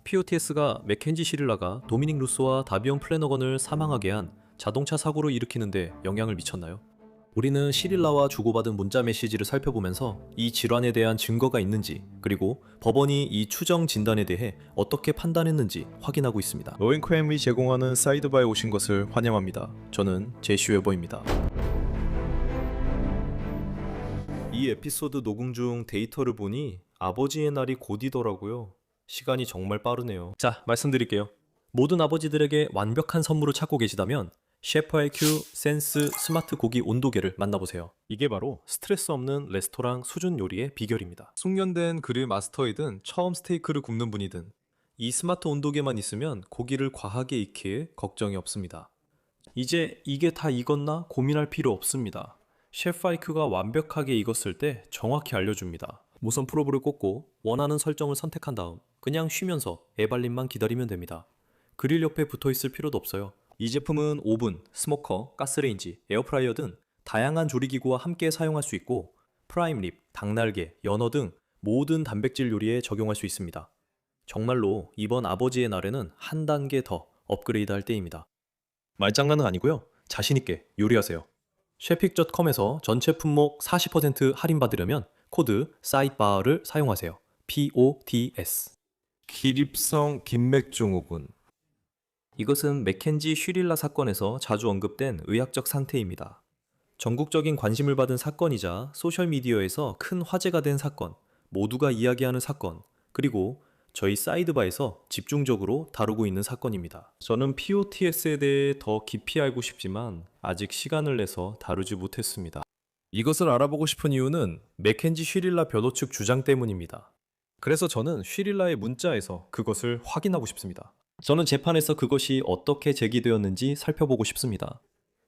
POTS가 맥켄지 시릴라가 도미닉 루소와 다비온 플래너건을 사망하게 한 자동차 사고를 일으키는데 영향을 미쳤나요? 우리는 시릴라와 주고받은 문자 메시지를 살펴보면서 이 질환에 대한 증거가 있는지, 그리고 법원이 이 추정 진단에 대해 어떻게 판단했는지 확인하고 있습니다. 로잉코엠이 제공하는 사이드바에 오신 것을 환영합니다. 저는 제시 웨버입니다. 이 에피소드 녹음 중 데이터를 보니 아버지의 날이 곧이더라고요. 시간이 정말 빠르네요. 자, 말씀드릴게요. 모든 아버지들에게 완벽한 선물을 찾고 계시다면 셰프 IQ 센스 스마트 고기 온도계를 만나보세요. 이게 바로 스트레스 없는 레스토랑 수준 요리의 비결입니다. 숙련된 그릴 마스터이든 처음 스테이크를 굽는 분이든 이 스마트 온도계만 있으면 고기를 과하게 익힐 걱정이 없습니다. 이제 이게 다 익었나 고민할 필요 없습니다. 셰프 IQ가 완벽하게 익었을 때 정확히 알려줍니다. 무선 프로브를 꽂고 원하는 설정을 선택한 다음 그냥 쉬면서 애발림만 기다리면 됩니다. 그릴 옆에 붙어있을 필요도 없어요. 이 제품은 오븐, 스모커, 가스레인지, 에어프라이어 등 다양한 조리기구와 함께 사용할 수 있고 프라임립, 닭날개, 연어 등 모든 단백질 요리에 적용할 수 있습니다. 정말로 이번 아버지의 날에는 한 단계 더 업그레이드할 때입니다. 말장난은 아니고요. 자신있게 요리하세요. 셰픽.com에서 전체 품목 40% 할인받으려면 코드 사이드바를 사용하세요. POTS. 기립성 긴맥증후군. 이것은 맥켄지 슈릴라 사건에서 자주 언급된 의학적 상태입니다. 전국적인 관심을 받은 사건이자 소셜미디어에서 큰 화제가 된 사건, 모두가 이야기하는 사건, 그리고 저희 사이드바에서 집중적으로 다루고 있는 사건입니다. 저는 POTS에 대해 더 깊이 알고 싶지만 아직 시간을 내서 다루지 못했습니다. 이것을 알아보고 싶은 이유는 맥켄지 슈릴라 변호 측 주장 때문입니다. 그래서 저는 슈릴라의 문자에서 그것을 확인하고 싶습니다. 저는 재판에서 그것이 어떻게 제기되었는지 살펴보고 싶습니다.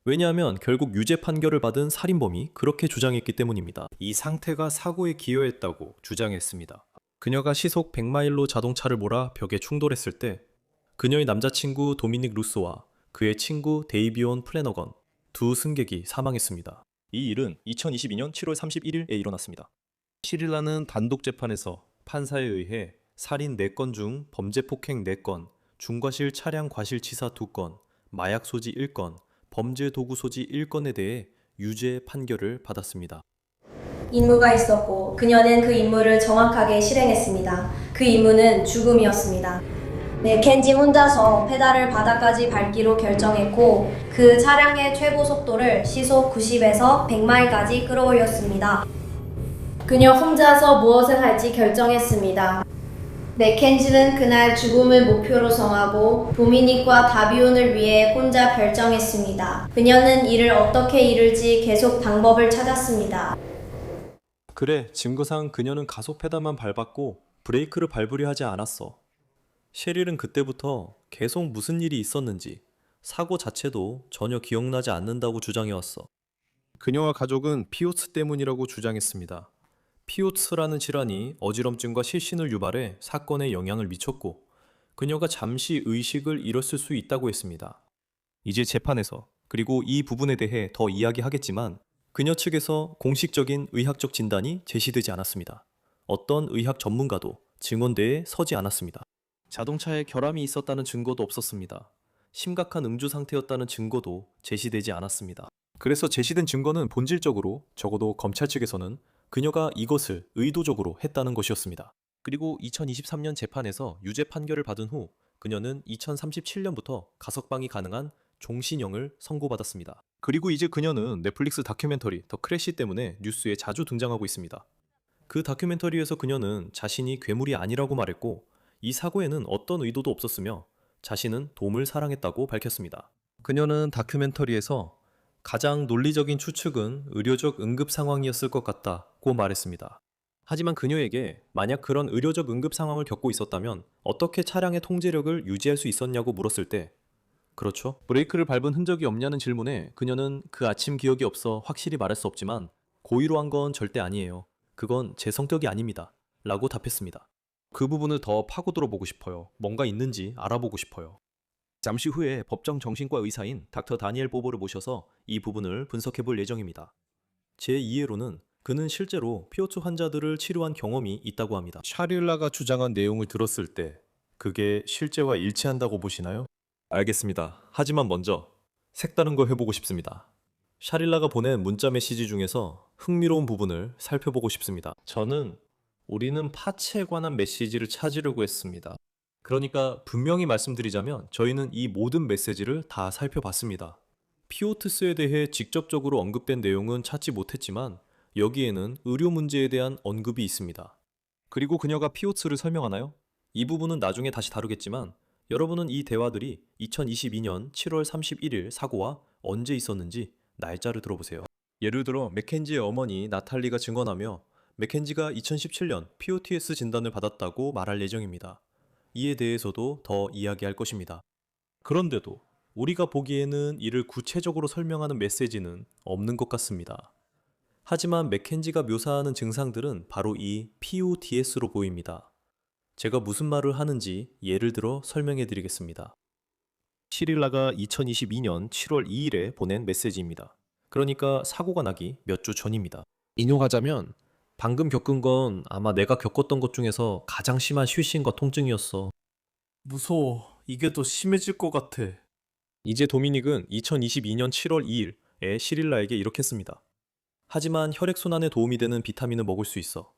왜냐하면 결국 유죄 판결을 받은 살인범이 그렇게 주장했기 때문입니다. 이 상태가 사고에 기여했다고 주장했습니다. 그녀가 시속 100마일로 자동차를 몰아 벽에 충돌했을 때 그녀의 남자친구 도미닉 루소와 그의 친구 데이비온 플래너건 두 승객이 사망했습니다. 이 일은 2022년 7월 31일에 일어났습니다. 시릴라는 단독 재판에서 판사에 의해 살인 4건 중 범죄 폭행 4건, 중과실 차량 과실치사 2건, 마약 소지 1건, 범죄 도구 소지 1건에 대해 유죄 판결을 받았습니다. 임무가 있었고 그녀는 그 임무를 정확하게 실행했습니다. 그 임무는 죽음이었습니다. 맥켄지 혼자서 페달을 바닥까지 밟기로 결정했고 그 차량의 최고 속도를 시속 90에서 100마일까지 끌어올렸습니다. 그녀 혼자서 무엇을 할지 결정했습니다. 맥켄지는 그날 죽음을 목표로 정하고 도미닉과 다비온을 위해 혼자 결정했습니다. 그녀는 이를 어떻게 이룰지 계속 방법을 찾았습니다. 그래, 증거상 그녀는 가속 페달만 밟았고 브레이크를 밟으려 하지 않았어. 셰릴은 그때부터 계속 무슨 일이 있었는지 사고 자체도 전혀 기억나지 않는다고 주장해왔어. 그녀와 가족은 피오츠 때문이라고 주장했습니다. 피오츠라는 질환이 어지럼증과 실신을 유발해 사건에 영향을 미쳤고 그녀가 잠시 의식을 잃었을 수 있다고 했습니다. 이제 재판에서 그리고 이 부분에 대해 더 이야기하겠지만 그녀 측에서 공식적인 의학적 진단이 제시되지 않았습니다. 어떤 의학 전문가도 증언대에 서지 않았습니다. 자동차에 결함이 있었다는 증거도 없었습니다. 심각한 음주 상태였다는 증거도 제시되지 않았습니다. 그래서 제시된 증거는 본질적으로 적어도 검찰 측에서는 그녀가 이것을 의도적으로 했다는 것이었습니다. 그리고 2023년 재판에서 유죄 판결을 받은 후 그녀는 2037년부터 가석방이 가능한 종신형을 선고받았습니다. 그리고 이제 그녀는 넷플릭스 다큐멘터리 더 크래시 때문에 뉴스에 자주 등장하고 있습니다. 그 다큐멘터리에서 그녀는 자신이 괴물이 아니라고 말했고 이 사고에는 어떤 의도도 없었으며 자신은 돔을 사랑했다고 밝혔습니다. 그녀는 다큐멘터리에서 가장 논리적인 추측은 의료적 응급 상황이었을 것 같다고 말했습니다. 하지만 그녀에게 만약 그런 의료적 응급 상황을 겪고 있었다면 어떻게 차량의 통제력을 유지할 수 있었냐고 물었을 때 그렇죠? 브레이크를 밟은 흔적이 없냐는 질문에 그녀는 그 아침 기억이 없어 확실히 말할 수 없지만 고의로 한 건 절대 아니에요. 그건 제 성격이 아닙니다. 라고 답했습니다. 그 부분을 더 파고들어 보고 싶어요. 뭔가 있는지 알아보고 싶어요. 잠시 후에 법정 정신과 의사인 닥터 다니엘 보보를 모셔서 이 부분을 분석해 볼 예정입니다. 제 이해로는 그는 실제로 피오츠 환자들을 치료한 경험이 있다고 합니다. 샤릴라가 주장한 내용을 들었을 때 그게 실제와 일치한다고 보시나요? 알겠습니다. 하지만 먼저 색다른 거 해보고 싶습니다. 샤릴라가 보낸 문자 메시지 중에서 흥미로운 부분을 살펴보고 싶습니다. 저는 우리는 파츠에 관한 메시지를 찾으려고 했습니다. 그러니까 분명히 말씀드리자면 저희는 이 모든 메시지를 다 살펴봤습니다. 피오트스에 대해 직접적으로 언급된 내용은 찾지 못했지만 여기에는 의료 문제에 대한 언급이 있습니다. 그리고 그녀가 피오트스를 설명하나요? 이 부분은 나중에 다시 다루겠지만 여러분은 이 대화들이 2022년 7월 31일 사고와 언제 있었는지 날짜를 들어보세요. 예를 들어 맥켄지의 어머니 나탈리가 증언하며 맥켄지가 2017년 POTS 진단을 받았다고 말할 예정입니다. 이에 대해서도 더 이야기할 것입니다. 그런데도 우리가 보기에는 이를 구체적으로 설명하는 메시지는 없는 것 같습니다. 하지만 맥켄지가 묘사하는 증상들은 바로 이 PODS로 보입니다. 제가 무슨 말을 하는지 예를 들어 설명해 드리겠습니다. 시릴라가 2022년 7월 2일에 보낸 메시지입니다. 그러니까 사고가 나기 몇 주 전입니다. 인용하자면 방금 겪은 건 아마 내가 겪었던 것 중에서 가장 심한 쉬쉬인과 통증이었어. 무서워. 이게 더 심해질 것 같아. 이제 도미닉은 2022년 7월 2일에 시릴라에게 이렇게 씁니다. 하지만 혈액순환에 도움이 되는 비타민을 먹을 수 있어.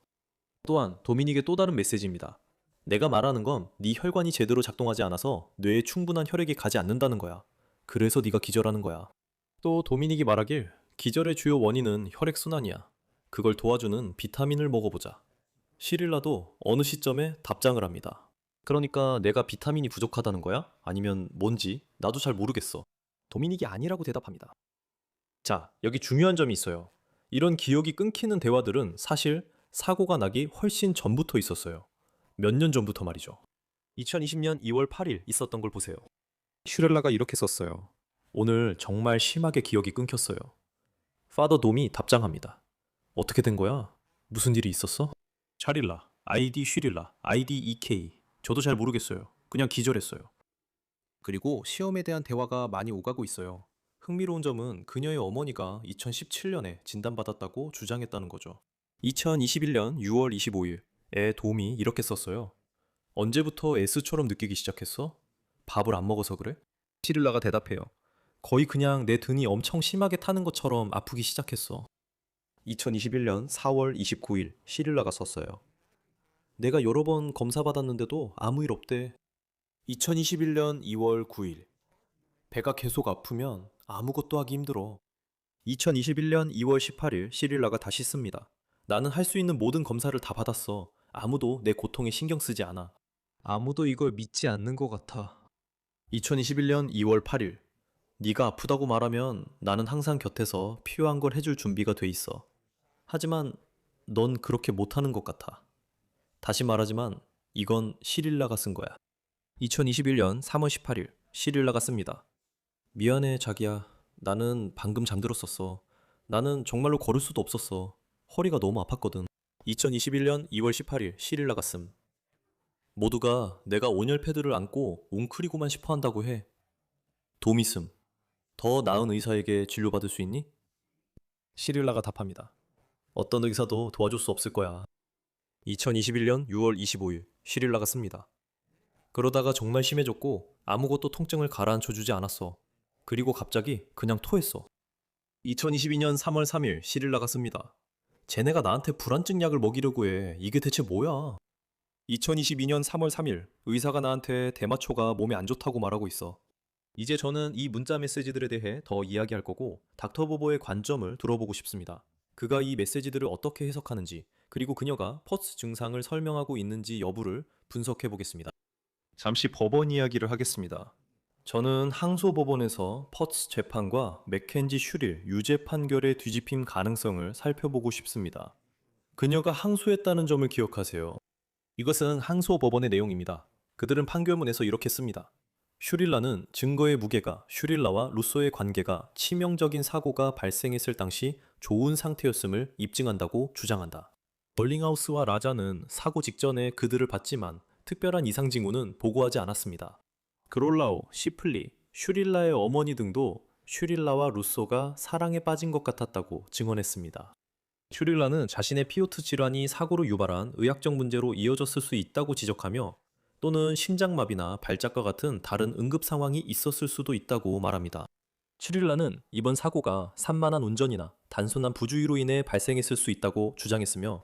또한 도미닉의 또 다른 메시지입니다. 내가 말하는 건 네 혈관이 제대로 작동하지 않아서 뇌에 충분한 혈액이 가지 않는다는 거야. 그래서 네가 기절하는 거야. 또 도미닉이 말하길 기절의 주요 원인은 혈액순환이야. 그걸 도와주는 비타민을 먹어보자. 시릴라도 어느 시점에 답장을 합니다. 그러니까 내가 비타민이 부족하다는 거야? 아니면 뭔지 나도 잘 모르겠어. 도미닉이 아니라고 대답합니다. 자, 여기 중요한 점이 있어요. 이런 기억이 끊기는 대화들은 사실 사고가 나기 훨씬 전부터 있었어요. 몇 년 전부터 말이죠. 2020년 2월 8일 있었던 걸 보세요. 슈렐라가 이렇게 썼어요. 오늘 정말 심하게 기억이 끊겼어요. 파더 돔이 답장합니다. 어떻게 된 거야? 무슨 일이 있었어? 샤릴라, 아이디 슈릴라, 아이디 EK. 저도 잘 모르겠어요. 그냥 기절했어요. 그리고 시험에 대한 대화가 많이 오가고 있어요. 흥미로운 점은 그녀의 어머니가 2017년에 진단받았다고 주장했다는 거죠. 2021년 6월 25일에 돔이 이렇게 썼어요. 언제부터 S처럼 느끼기 시작했어? 밥을 안 먹어서 그래? 시릴라가 대답해요. 거의 그냥 내 등이 엄청 심하게 타는 것처럼 아프기 시작했어. 2021년 4월 29일 시릴라가 썼어요. 내가 여러 번 검사받았는데도 아무 일 없대. 2021년 2월 9일. 배가 계속 아프면 아무것도 하기 힘들어. 2021년 2월 18일 시릴라가 다시 씁니다. 나는 할 수 있는 모든 검사를 다 받았어. 아무도 내 고통에 신경 쓰지 않아. 아무도 이걸 믿지 않는 것 같아. 2021년 2월 8일. 네가 아프다고 말하면 나는 항상 곁에서 필요한 걸 해줄 준비가 돼 있어. 하지만 넌 그렇게 못하는 것 같아. 다시 말하지만 이건 시릴라가 쓴 거야. 2021년 3월 18일 시릴라가 씁니다. 미안해 자기야. 나는 방금 잠들었었어. 나는 정말로 걸을 수도 없었어. 허리가 너무 아팠거든. 2021년 2월 18일 시릴라가 씀. 모두가 내가 온열 패드를 안고 웅크리고만 싶어 한다고 해. 도미 씀. 더 나은 의사에게 진료받을 수 있니? 시릴라가 답합니다. 어떤 의사도 도와줄 수 없을 거야. 2021년 6월 25일 시릴라가 씁니다. 그러다가 정말 심해졌고 아무것도 통증을 가라앉혀주지 않았어. 그리고 갑자기 그냥 토했어. 2022년 3월 3일 시릴라가 씁니다. 쟤네가 나한테 불안증 약을 먹이려고 해. 이게 대체 뭐야? 2022년 3월 3일 의사가 나한테 대마초가 몸에 안 좋다고 말하고 있어. 이제 저는 이 문자 메시지들에 대해 더 이야기할 거고 닥터 보보의 관점을 들어보고 싶습니다. 그가 이 메시지들을 어떻게 해석하는지 그리고 그녀가 퍼스 증상을 설명하고 있는지 여부를 분석해 보겠습니다. 잠시 법원 이야기를 하겠습니다. 저는 항소법원에서 퍼스 재판과 맥켄지 슈릴 유죄 판결의 뒤집힘 가능성을 살펴보고 싶습니다. 그녀가 항소했다는 점을 기억하세요. 이것은 항소법원의 내용입니다. 그들은 판결문에서 이렇게 씁니다. 슈릴라는 증거의 무게가 슈릴라와 루소의 관계가 치명적인 사고가 발생했을 당시 좋은 상태였음을 입증한다고 주장한다. 벌링하우스와 라자는 사고 직전에 그들을 봤지만 특별한 이상 징후는 보고하지 않았습니다. 그롤라오, 시플리, 슈릴라의 어머니 등도 슈릴라와 루소가 사랑에 빠진 것 같았다고 증언했습니다. 슈릴라는 자신의 피오트 질환이 사고를 유발한 의학적 문제로 이어졌을 수 있다고 지적하며 또는 심장마비나 발작과 같은 다른 응급 상황이 있었을 수도 있다고 말합니다. 슈릴라는 이번 사고가 산만한 운전이나 단순한 부주의로 인해 발생했을 수 있다고 주장했으며,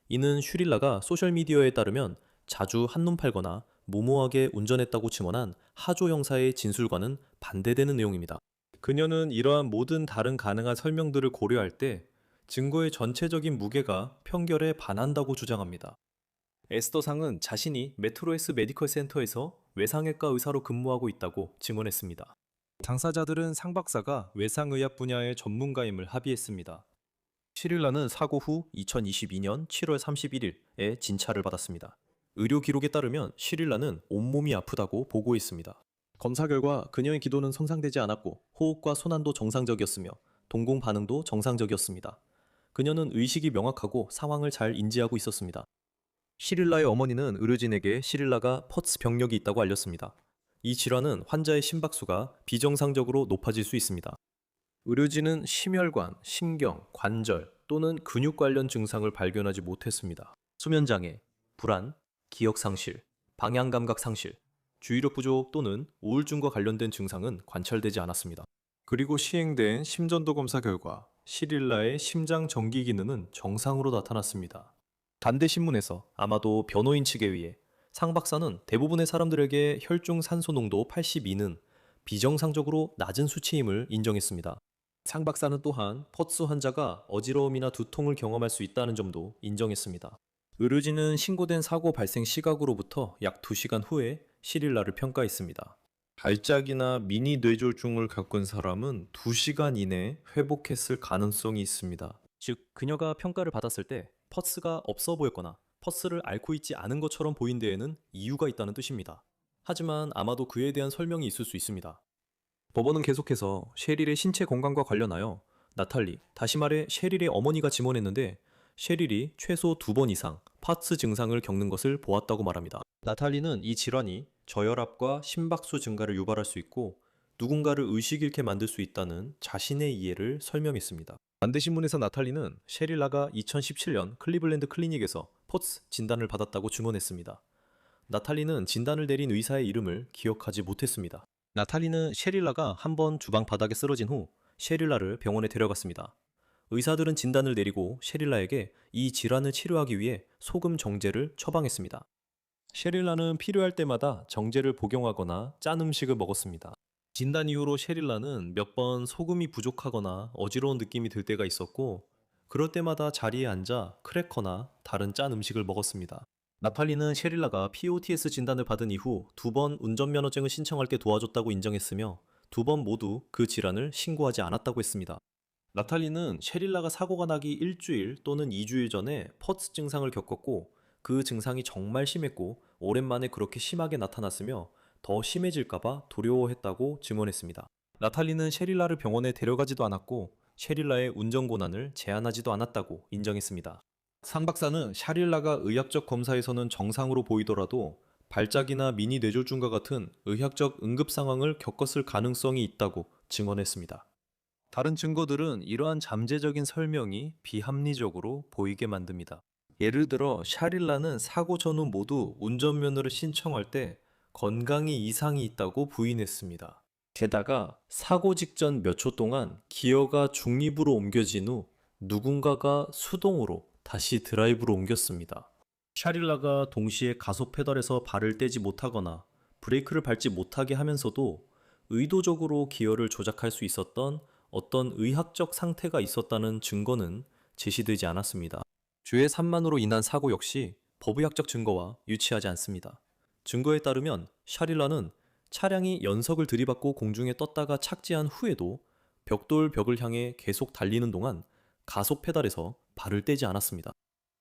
이는 슈릴라가 소셜미디어에 따르면 자주 한눈 팔거나 무모하게 운전했다고 증언한 하조 형사의 진술과는 반대되는 내용입니다. 그녀는 이러한 모든 다른 가능한 설명들을 고려할 때 증거의 전체적인 무게가 편결에 반한다고 주장합니다. 에스더 상은 자신이 메트로에스 메디컬 센터에서 외상외과 의사로 근무하고 있다고 증언했습니다. 당사자들은 상 박사가 외상의학 분야의 전문가임을 합의했습니다. 시릴라는 사고 후 2022년 7월 31일에 진찰을 받았습니다. 의료 기록에 따르면 시릴라는 온몸이 아프다고 보고했습니다. 검사 결과 그녀의 기도는 성상되지 않았고 호흡과 손안도 정상적이었으며 동공 반응도 정상적이었습니다. 그녀는 의식이 명확하고 상황을 잘 인지하고 있었습니다. 시릴라의 어머니는 의료진에게 시릴라가 퍼츠 병력이 있다고 알렸습니다. 이 질환은 환자의 심박수가 비정상적으로 높아질 수 있습니다. 의료진은 심혈관, 신경, 관절 또는 근육 관련 증상을 발견하지 못했습니다. 수면장애, 불안, 기억상실, 방향감각 상실, 주의력 부족 또는 우울증과 관련된 증상은 관찰되지 않았습니다. 그리고 시행된 심전도 검사 결과 시릴라의 심장 정기 기능은 정상으로 나타났습니다. 단대 신문에서 아마도 변호인 측에 의해 상 박사는 대부분의 사람들에게 혈중 산소 농도 82는 비정상적으로 낮은 수치임을 인정했습니다. 상 박사는 또한 퍼츠 환자가 어지러움이나 두통을 경험할 수 있다는 점도 인정했습니다. 의료진은 신고된 사고 발생 시각으로부터 약 2시간 후에 시릴라를 평가했습니다. 발작이나 미니 뇌졸중을 겪은 사람은 2시간 이내 회복했을 가능성이 있습니다. 즉, 그녀가 평가를 받았을 때 퍼스가 없어 보였거나 퍼스를 앓고 있지 않은 것처럼 보인 데에는 이유가 있다는 뜻입니다. 하지만 아마도 그에 대한 설명이 있을 수 있습니다. 법원은 계속해서 셰릴의 신체 건강과 관련하여 나탈리, 다시 말해 셰릴의 어머니가 증언했는데 셰릴이 최소 2번 이상 파츠 증상을 겪는 것을 보았다고 말합니다. 나탈리는 이 질환이 저혈압과 심박수 증가를 유발할 수 있고 누군가를 의식 잃게 만들 수 있다는 자신의 이해를 설명했습니다. 반대신문에서 나탈리는 셰릴라가 2017년 클리블랜드 클리닉에서 퍼츠 진단을 받았다고 증언했습니다. 나탈리는 진단을 내린 의사의 이름을 기억하지 못했습니다. 나탈리는 셰릴라가 한번 주방 바닥에 쓰러진 후 셰릴라를 병원에 데려갔습니다. 의사들은 진단을 내리고 셰릴라에게 이 질환을 치료하기 위해 소금 정제를 처방했습니다. 셰릴라는 필요할 때마다 정제를 복용하거나 짠 음식을 먹었습니다. 진단 이후로 셰릴라는 몇 번 소금이 부족하거나 어지러운 느낌이 들 때가 있었고 그럴 때마다 자리에 앉아 크래커나 다른 짠 음식을 먹었습니다. 나탈리는 셰릴라가 POTS 진단을 받은 이후 2번 운전면허증을 신청할 때 도와줬다고 인정했으며 2번 모두 그 질환을 신고하지 않았다고 했습니다. 나탈리는 셰릴라가 사고가 나기 일주일 또는 2주일 전에 퍼츠 증상을 겪었고 그 증상이 정말 심했고 오랜만에 그렇게 심하게 나타났으며 더 심해질까봐 두려워했다고 증언했습니다. 나탈리는 셰릴라를 병원에 데려가지도 않았고 셰릴라의 운전 권한을 제한하지도 않았다고 인정했습니다. 상 박사는 샤릴라가 의학적 검사에서는 정상으로 보이더라도 발작이나 미니 뇌졸중과 같은 의학적 응급 상황을 겪었을 가능성이 있다고 증언했습니다. 다른 증거들은 이러한 잠재적인 설명이 비합리적으로 보이게 만듭니다. 예를 들어 샤릴라는 사고 전후 모두 운전면허를 신청할 때 건강에 이상이 있다고 부인했습니다. 게다가 사고 직전 몇 초 동안 기어가 중립으로 옮겨진 후 누군가가 수동으로 다시 드라이브로 옮겼습니다. 샤릴라가 동시에 가속 페달에서 발을 떼지 못하거나 브레이크를 밟지 못하게 하면서도 의도적으로 기어를 조작할 수 있었던 어떤 의학적 상태가 있었다는 증거는 제시되지 않았습니다. 주의 산만으로 인한 사고 역시 법의학적 증거와 유치하지 않습니다. 증거에 따르면 샤릴라는 차량이 연석을 들이받고 공중에 떴다가 착지한 후에도 벽돌 벽을 향해 계속 달리는 동안 가속 페달에서 발을 떼지 않았습니다.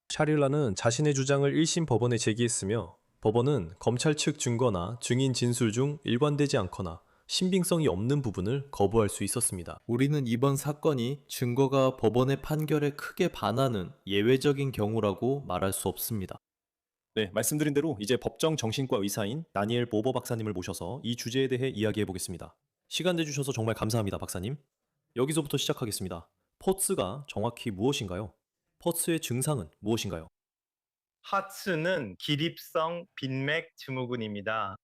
샤릴라는 자신의 주장을 1심 법원에 제기했으며 법원은 검찰 측 증거나 증인 진술 중 일관되지 않거나 신빙성이 없는 부분을 거부할 수 있었습니다. 우리는 이번 사건이 증거가 법원의 판결에 크게 반하는 예외적인 경우라고 말할 수 없습니다. 네, 말씀드린 대로 이제 법정 정신과 의사인 다니엘 보버 박사님을 모셔서 이 주제에 대해 이야기해 보겠습니다. 시간 내주셔서 정말 감사합니다, 박사님. 여기서부터 시작하겠습니다. 퍼츠가 정확히 무엇인가요? 퍼츠의 증상은 무엇인가요? 하츠는 기립성 빈맥 증후군입니다.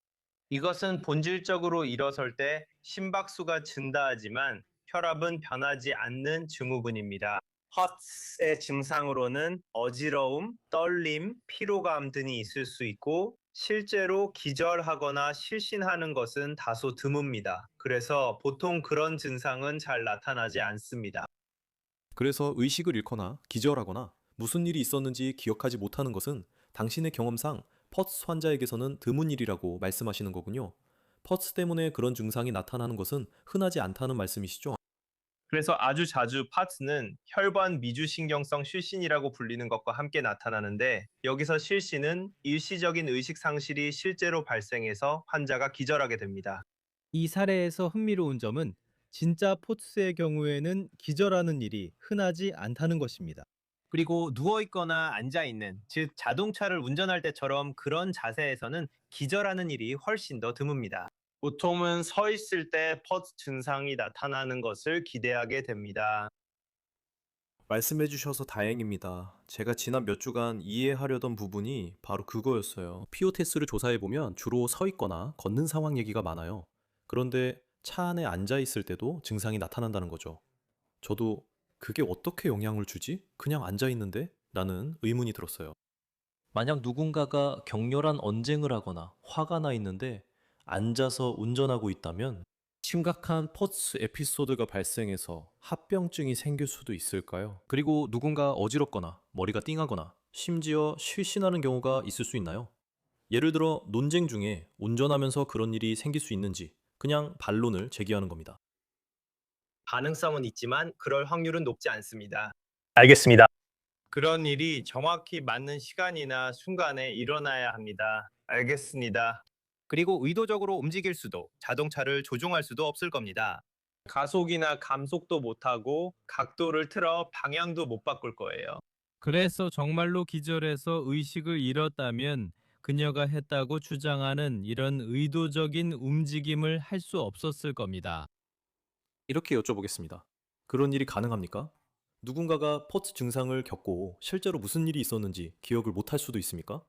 이것은 본질적으로 일어설 때 심박수가 증가하지만 혈압은 변하지 않는 증후군입니다. 하츠의 증상으로는 어지러움, 떨림, 피로감 등이 있을 수 있고 실제로 기절하거나 실신하는 것은 다소 드뭅니다. 그래서 보통 그런 증상은 잘 나타나지 않습니다. 그래서 의식을 잃거나 기절하거나 무슨 일이 있었는지 기억하지 못하는 것은 당신의 경험상 퍼스 환자에게서는 드문 일이라고 말씀하시는 거군요. 퍼스 때문에 그런 증상이 나타나는 것은 흔하지 않다는 말씀이시죠? 그래서 아주 자주 파츠는 혈관 미주신경성 실신이라고 불리는 것과 함께 나타나는데 여기서 실신은 일시적인 의식 상실이 실제로 발생해서 환자가 기절하게 됩니다. 이 사례에서 흥미로운 점은 진짜 포츠의 경우에는 기절하는 일이 흔하지 않다는 것입니다. 그리고 누워있거나 앉아있는, 즉 자동차를 운전할 때처럼 그런 자세에서는 기절하는 일이 훨씬 더 드뭅니다. 보통은 서 있을 때 퍼스 증상이 나타나는 것을 기대하게 됩니다. 말씀해 주셔서 다행입니다. 제가 지난 몇 주간 이해하려던 부분이 바로 그거였어요. 피오테스를 조사해 보면 주로 서 있거나 걷는 상황 얘기가 많아요. 그런데 차 안에 앉아 있을 때도 증상이 나타난다는 거죠. 저도 그게 어떻게 영향을 주지? 그냥 앉아 있는데? 라는 의문이 들었어요. 만약 누군가가 격렬한 언쟁을 하거나 화가 나 있는데 앉아서 운전하고 있다면 심각한 퍼스 에피소드가 발생해서 합병증이 생길 수도 있을까요? 그리고 누군가 어지럽거나 머리가 띵하거나 심지어 실신하는 경우가 있을 수 있나요? 예를 들어 논쟁 중에 운전하면서 그런 일이 생길 수 있는지 그냥 반론을 제기하는 겁니다. 가능성은 있지만 그럴 확률은 높지 않습니다. 알겠습니다. 그런 일이 정확히 맞는 시간이나 순간에 일어나야 합니다. 알겠습니다. 그리고 의도적으로 움직일 수도, 자동차를 조종할 수도 없을 겁니다. 가속이나 감속도 못하고 각도를 틀어 방향도 못 바꿀 거예요. 그래서 정말로 기절해서 의식을 잃었다면 그녀가 했다고 주장하는 이런 의도적인 움직임을 할 수 없었을 겁니다. 이렇게 여쭤보겠습니다. 그런 일이 가능합니까? 누군가가 퍼스 증상을 겪고 실제로 무슨 일이 있었는지 기억을 못할 수도 있습니까?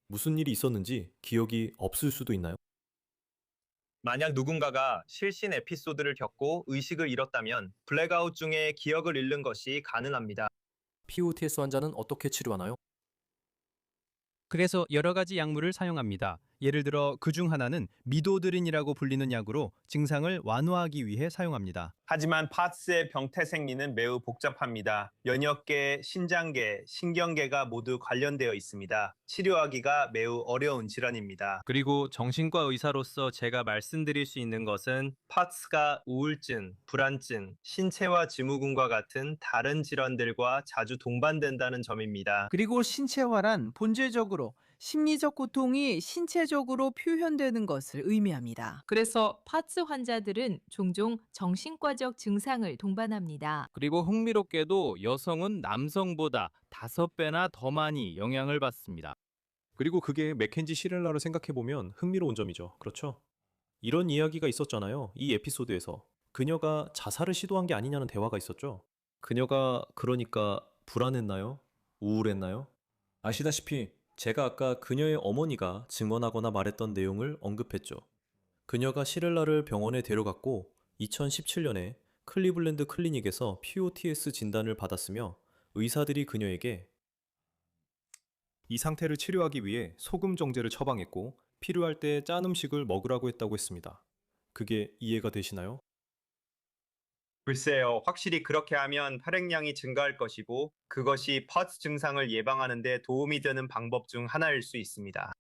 무슨 일이 있었는지 기억이 없을 수도 있나요? 만약 누군가가 실신 에피소드를 겪고 의식을 잃었다면 블랙아웃 중에 기억을 잃는 것이 가능합니다. POTS 환자는 어떻게 치료하나요? 그래서 여러 가지 약물을 사용합니다. 예를 들어 그중 하나는 미도드린이라고 불리는 약으로 증상을 완화하기 위해 사용합니다. 하지만 파츠의 병태 생리는 매우 복잡합니다. 면역계, 신장계, 신경계가 모두 관련되어 있습니다. 치료하기가 매우 어려운 질환입니다. 그리고 정신과 의사로서 제가 말씀드릴 수 있는 것은 파츠가 우울증, 불안증, 신체화 증후군과 같은 다른 질환들과 자주 동반된다는 점입니다. 그리고 신체화란 본질적으로 심리적 고통이 신체적으로 표현되는 것을 의미합니다. 그래서 파츠 환자들은 종종 정신과적 증상을 동반합니다. 그리고 흥미롭게도 여성은 남성보다 5배나 더 많이 영향을 받습니다. 그리고 그게 맥켄지 시렐라를 생각해보면 흥미로운 점이죠. 그렇죠? 이런 이야기가 있었잖아요. 이 에피소드에서. 그녀가 자살을 시도한 게 아니냐는 대화가 있었죠. 그녀가 그러니까 불안했나요? 우울했나요? 아시다시피 제가 아까 그녀의 어머니가 증언하거나 말했던 내용을 언급했죠. 그녀가 시렐라를 병원에 데려갔고 2017년에 클리블랜드 클리닉에서 POTS 진단을 받았으며 의사들이 그녀에게 이 상태를 치료하기 위해 소금 정제를 처방했고 필요할 때 짠 음식을 먹으라고 했다고 했습니다. 그게 이해가 되시나요? 글쎄요, 확실히 그렇게 하면 활액량이 증가할 것이고 그것이 퍼스 증상을 예방하는 데 도움이 되는 방법 중 하나일 수 있습니다.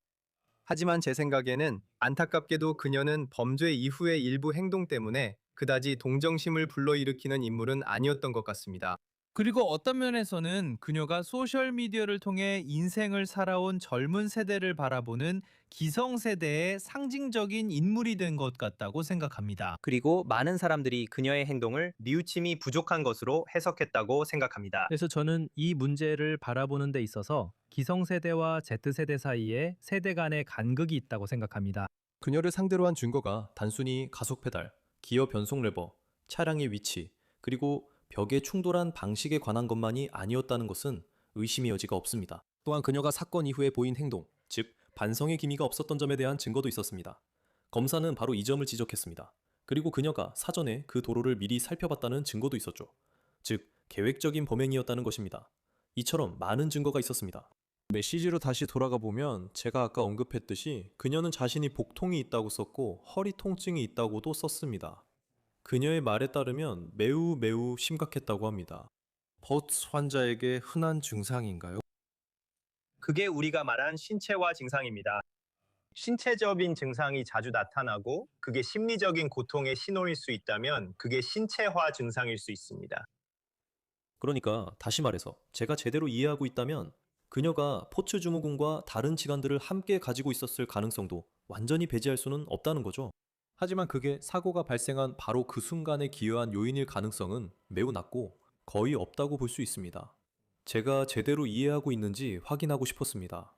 하지만 제 생각에는 안타깝게도 그녀는 범죄 이후의 일부 행동 때문에 그다지 동정심을 불러일으키는 인물은 아니었던 것 같습니다. 그리고 어떤 면에서는 그녀가 소셜미디어를 통해 인생을 살아온 젊은 세대를 바라보는 기성세대의 상징적인 인물이 된 것 같다고 생각합니다. 그리고 많은 사람들이 그녀의 행동을 뉘우침이 부족한 것으로 해석했다고 생각합니다. 그래서 저는 이 문제를 바라보는 데 있어서 기성세대와 Z세대 사이에 세대 간의 간극이 있다고 생각합니다. 그녀를 상대로 한 증거가 단순히 가속 페달, 기어 변속 레버, 차량의 위치, 그리고 벽에 충돌한 방식에 관한 것만이 아니었다는 것은 의심의 여지가 없습니다. 또한 그녀가 사건 이후에 보인 행동, 즉 반성의 기미가 없었던 점에 대한 증거도 있었습니다. 검사는 바로 이 점을 지적했습니다. 그리고 그녀가 사전에 그 도로를 미리 살펴봤다는 증거도 있었죠. 즉 계획적인 범행이었다는 것입니다. 이처럼 많은 증거가 있었습니다. 메시지로 다시 돌아가 보면 제가 아까 언급했듯이 그녀는 자신이 복통이 있다고 썼고 허리 통증이 있다고도 썼습니다. 그녀의 말에 따르면 매우 심각했다고 합니다. 퍼츠 환자에게 흔한 증상인가요? 그게 우리가 말한 신체화 증상입니다. 신체적인 증상이 자주 나타나고 그게 심리적인 고통의 신호일 수 있다면 그게 신체화 증상일 수 있습니다. 그러니까 다시 말해서 제가 제대로 이해하고 있다면 그녀가 포츠 증후군과 다른 질환들을 함께 가지고 있었을 가능성도 완전히 배제할 수는 없다는 거죠. 하지만 그게 사고가 발생한 바로 그 순간에 기여한 요인일 가능성은 매우 낮고 거의 없다고 볼 수 있습니다. 제가 제대로 이해하고 있는지 확인하고 싶었습니다.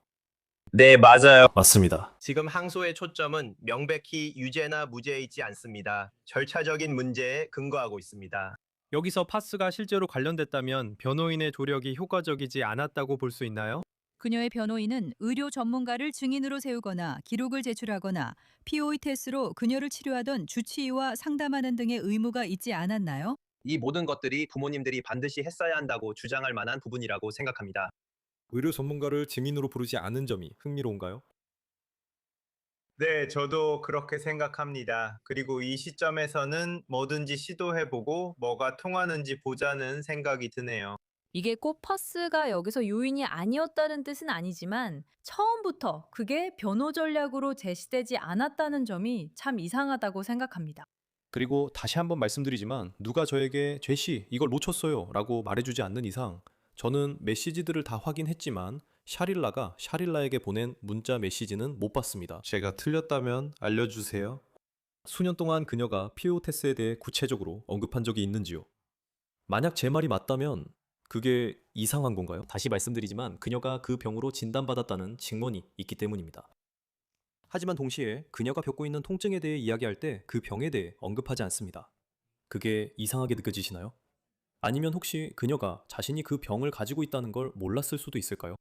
네, 맞아요. 맞습니다. 지금 항소의 초점은 명백히 유죄나 무죄에 있지 않습니다. 절차적인 문제에 근거하고 있습니다. 여기서 파스가 실제로 관련됐다면 변호인의 조력이 효과적이지 않았다고 볼 수 있나요? 그녀의 변호인은 의료 전문가를 증인으로 세우거나 기록을 제출하거나 POE 테스트로 그녀를 치료하던 주치의와 상담하는 등의 의무가 있지 않았나요? 이 모든 것들이 부모님들이 반드시 했어야 한다고 주장할 만한 부분이라고 생각합니다. 의료 전문가를 증인으로 부르지 않은 점이 흥미로운가요? 네, 저도 그렇게 생각합니다. 그리고 이 시점에서는 뭐든지 시도해보고 뭐가 통하는지 보자는 생각이 드네요. 이게 꼭 퍼스가 여기서 요인이 아니었다는 뜻은 아니지만 처음부터 그게 변호 전략으로 제시되지 않았다는 점이 참 이상하다고 생각합니다. 그리고 다시 한번 말씀드리지만 누가 저에게 제시 이걸 놓쳤어요 라고 말해주지 않는 이상 저는 메시지들을 다 확인했지만 샤릴라가 샤릴라에게 보낸 문자 메시지는 못 봤습니다. 제가 틀렸다면 알려주세요. 수년 동안 그녀가 피오테스에 대해 구체적으로 언급한 적이 있는지요? 만약 제 말이 맞다면 그게 이상한 건가요? 다시 말씀드리지만 그녀가 그 병으로 진단받았다는 증언이 있기 때문입니다. 하지만 동시에 그녀가 겪고 있는 통증에 대해 이야기할 때 그 병에 대해 언급하지 않습니다. 그게 이상하게 느껴지시나요? 아니면 혹시 그녀가 자신이 그 병을 가지고 있다는 걸 몰랐을 수도 있을까요?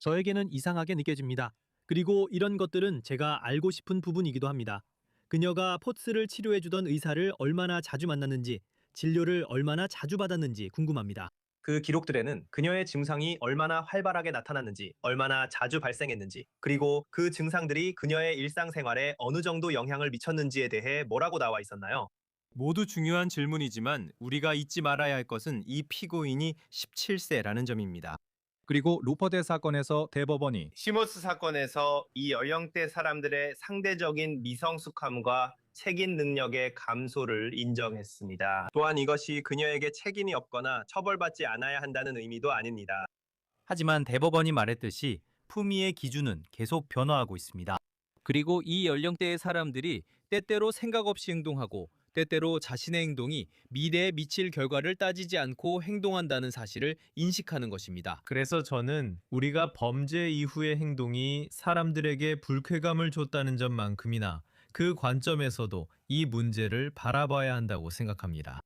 저에게는 이상하게 느껴집니다. 그리고 이런 것들은 제가 알고 싶은 부분이기도 합니다. 그녀가 포츠를 치료해주던 의사를 얼마나 자주 만났는지, 진료를 얼마나 자주 받았는지 궁금합니다. 그 기록들에는 그녀의 증상이 얼마나 활발하게 나타났는지, 얼마나 자주 발생했는지, 그리고 그 증상들이 그녀의 일상생활에 어느 정도 영향을 미쳤는지에 대해 뭐라고 나와 있었나요? 모두 중요한 질문이지만 우리가 잊지 말아야 할 것은 이 피고인이 17세라는 점입니다. 그리고 루퍼대 사건에서 대법원이 시모스 사건에서 이 연령대 사람들의 상대적인 미성숙함과 책임 능력의 감소를 인정했습니다. 또한 이것이 그녀에게 책임이 없거나 처벌받지 않아야 한다는 의미도 아닙니다. 하지만 대법원이 말했듯이 품위의 기준은 계속 변화하고 있습니다. 그리고 이 연령대의 사람들이 때때로 생각 없이 행동하고 때때로 자신의 행동이 미래에 미칠 결과를 따지지 않고 행동한다는 사실을 인식하는 것입니다. 그래서 저는 우리가 범죄 이후의 행동이 사람들에게 불쾌감을 줬다는 점만큼이나 그 관점에서도 이 문제를 바라봐야 한다고 생각합니다.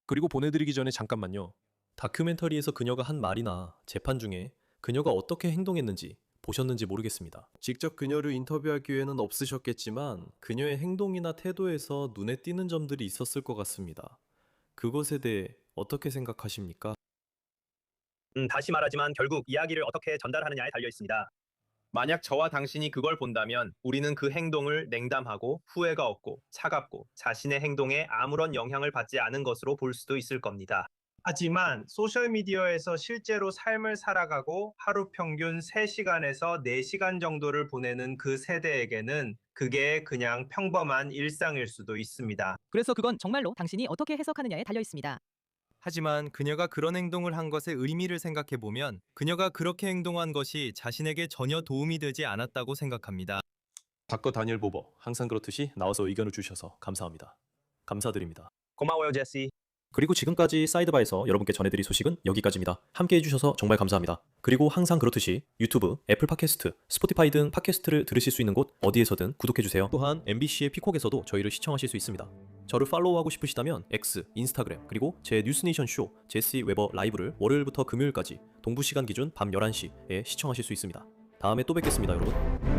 그리고 보내드리기 전에 잠깐만요. 다큐멘터리에서 그녀가 한 말이나 재판 중에 그녀가 어떻게 행동했는지 보셨는지 모르겠습니다. 직접 그녀를 인터뷰할 기회는 없으셨겠지만 그녀의 행동이나 태도에서 눈에 띄는 점들이 있었을 것 같습니다. 그것에 대해 어떻게 생각하십니까? 다시 말하지만 결국 이야기를 어떻게 전달하느냐에 달려 있습니다. 만약 저와 당신이 그걸 본다면 우리는 그 행동을 냉담하고 후회가 없고 차갑고 자신의 행동에 아무런 영향을 받지 않은 것으로 볼 수도 있을 겁니다. 하지만 소셜미디어에서 실제로 삶을 살아가고 하루 평균 3시간에서 4시간 정도를 보내는 그 세대에게는 그게 그냥 평범한 일상일 수도 있습니다. 그래서 그건 정말로 당신이 어떻게 해석하느냐에 달려 있습니다. 하지만 그녀가 그런 행동을 한 것의 의미를 생각해보면 그녀가 그렇게 행동한 것이 자신에게 전혀 도움이 되지 않았다고 생각합니다. 닥터 다니엘 보버, 항상 그렇듯이 나와서 의견을 주셔서 감사합니다. 감사드립니다. 고마워요, 제시. 그리고 지금까지 사이드바에서 여러분께 전해드릴 소식은 여기까지입니다. 함께 해주셔서 정말 감사합니다. 그리고 항상 그렇듯이 유튜브, 애플 팟캐스트, 스포티파이 등 팟캐스트를 들으실 수 있는 곳 어디에서든 구독해주세요. 또한 MBC의 피콕에서도 저희를 시청하실 수 있습니다. 저를 팔로우하고 싶으시다면 X, 인스타그램, 그리고 제 뉴스네이션 쇼 제시 웨버 라이브를 월요일부터 금요일까지 동부 시간 기준 밤 11시에 시청하실 수 있습니다. 다음에 또 뵙겠습니다, 여러분.